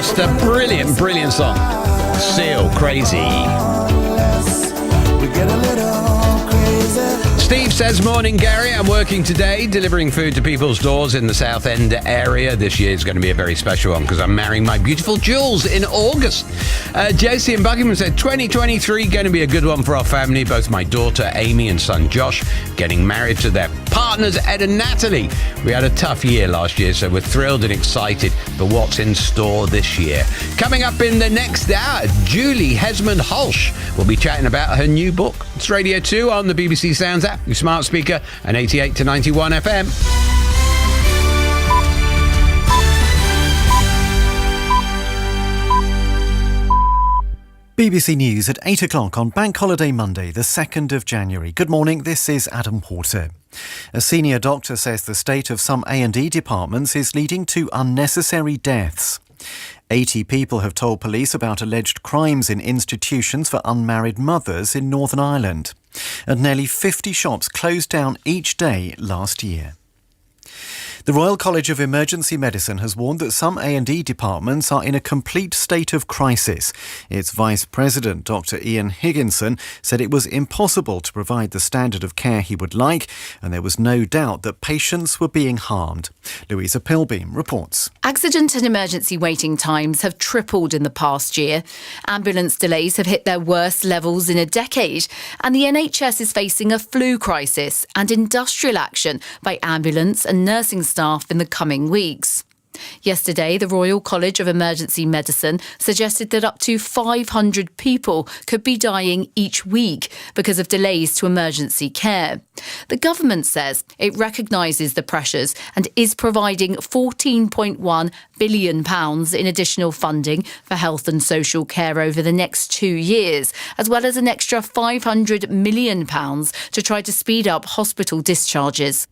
Just a brilliant, brilliant song. Seal, Crazy. We get a little crazy. Steve says, morning, Gary. I'm working today, delivering food to people's doors in the South End area. This year is going to be a very special one because I'm marrying my beautiful Jules in August. Josie in Buckingham said, 2023 going to be a good one for our family. Both my daughter Amy and son Josh getting married to their partners Ed and Natalie. We had a tough year last year, so we're thrilled and excited for what's in store this year. Coming up in the next hour, Julie Hesmond-Holsch will be chatting about her new book. It's Radio 2 on the BBC Sounds app, your smart speaker, and 88 to 91 FM. BBC News at 8 o'clock on Bank Holiday Monday, the 2nd of January. Good morning, this is Adam Porter. A senior doctor says the state of some A&E departments is leading to unnecessary deaths. 80 people have told police about alleged crimes in institutions for unmarried mothers in Northern Ireland. And nearly 50 shops closed down each day last year. The Royal College of Emergency Medicine has warned that some A&E departments are in a complete state of crisis. Its Vice President, Dr. Ian Higginson, said it was impossible to provide the standard of care he would like, and there was no doubt that patients were being harmed. Louisa Pilbeam reports. Accident and emergency waiting times have tripled in the past year. Ambulance delays have hit their worst levels in a decade, and the NHS is facing a flu crisis and industrial action by ambulance and nursing staff in the coming weeks. Yesterday, the Royal College of Emergency Medicine suggested that up to 500 people could be dying each week because of delays to emergency care. The government says it recognises the pressures and is providing £14.1 billion in additional funding for health and social care over the next 2 years, as well as an extra £500 million to try to speed up hospital discharges.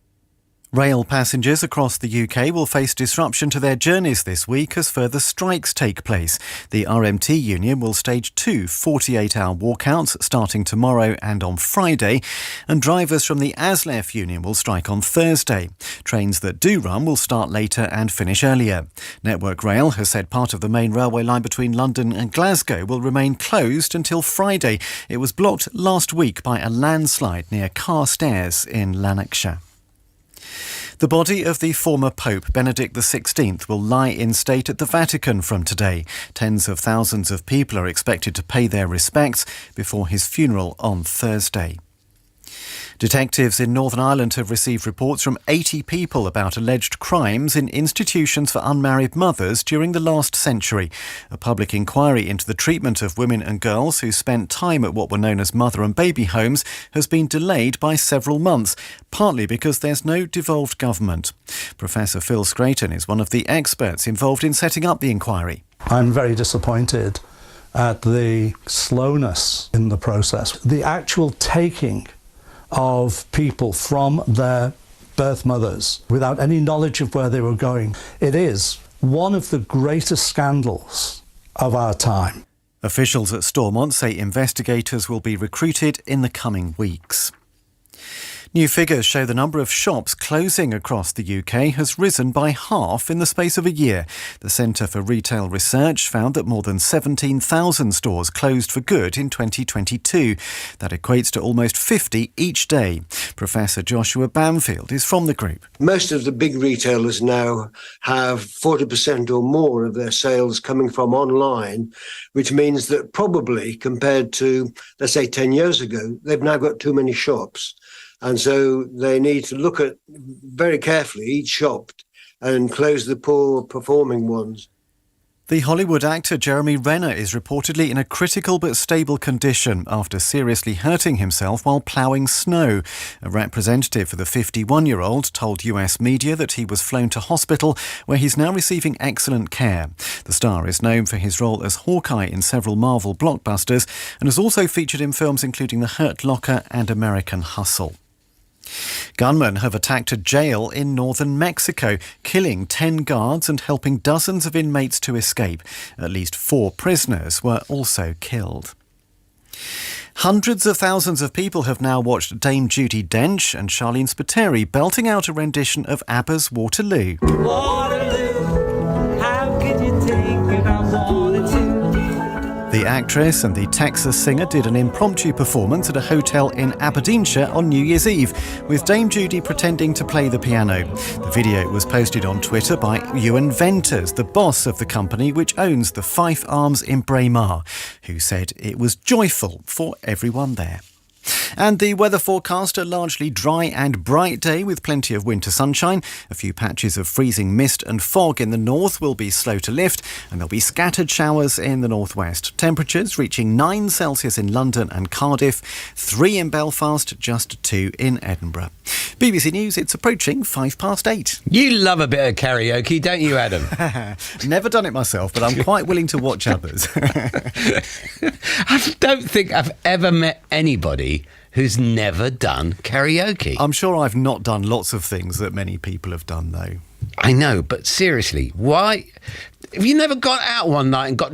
Rail passengers across the UK will face disruption to their journeys this week as further strikes take place. The RMT union will stage 2 48-hour walkouts starting tomorrow and on Friday, and drivers from the ASLEF union will strike on Thursday. Trains that do run will start later and finish earlier. Network Rail has said part of the main railway line between London and Glasgow will remain closed until Friday. It was blocked last week by a landslide near Carstairs in Lanarkshire. The body of the former Pope Benedict XVI will lie in state at the Vatican from today. Tens of thousands of people are expected to pay their respects before his funeral on Thursday. Detectives in Northern Ireland have received reports from 80 people about alleged crimes in institutions for unmarried mothers during the last century. A public inquiry into the treatment of women and girls who spent time at what were known as mother and baby homes has been delayed by several months, partly because there's no devolved government. Professor Phil Scraton is one of the experts involved in setting up the inquiry. I'm very disappointed at the slowness in the process. The actual taking of people from their birth mothers without any knowledge of where they were going. It is one of the greatest scandals of our time. Officials at Stormont say investigators will be recruited in the coming weeks. New figures show the number of shops closing across the UK has risen by half in the space of a year. The Centre for Retail Research found that more than 17,000 stores closed for good in 2022. That equates to almost 50 each day. Professor Joshua Bamfield is from the group. Most of the big retailers now have 40% or more of their sales coming from online, which means that probably compared to, let's say, 10 years ago, they've now got too many shops. And so they need to look at very carefully each shop and close the poor performing ones. The Hollywood actor Jeremy Renner is reportedly in a critical but stable condition after seriously hurting himself while ploughing snow. A representative for the 51-year-old told US media that he was flown to hospital, where he's now receiving excellent care. The star is known for his role as Hawkeye in several Marvel blockbusters and has also featured in films including The Hurt Locker and American Hustle. Gunmen have attacked a jail in northern Mexico, killing 10 guards and helping dozens of inmates to escape. At least 4 prisoners were also killed. Hundreds of thousands of people have now watched Dame Judi Dench and Charlene Spiteri belting out a rendition of ABBA's Waterloo. Waterloo, how could you take it off? The actress and the Texas singer did an impromptu performance at a hotel in Aberdeenshire on New Year's Eve, with Dame Judy pretending to play the piano. The video was posted on Twitter by Ewan Venters, the boss of the company which owns the Fife Arms in Braemar, who said it was joyful for everyone there. And the weather forecast, a largely dry and bright day with plenty of winter sunshine. A few patches of freezing mist and fog in the north will be slow to lift, and there'll be scattered showers in the northwest. Temperatures reaching 9 Celsius in London and Cardiff, 3 in Belfast, just 2 in Edinburgh. BBC News, it's approaching 8:05. You love a bit of karaoke, don't you, Adam? Never done it myself, but I'm quite willing to watch others. I don't think I've ever met anybody who's never done karaoke. I'm sure I've not done lots of things that many people have done, though. I know, but seriously, why? Have you never got out one night and got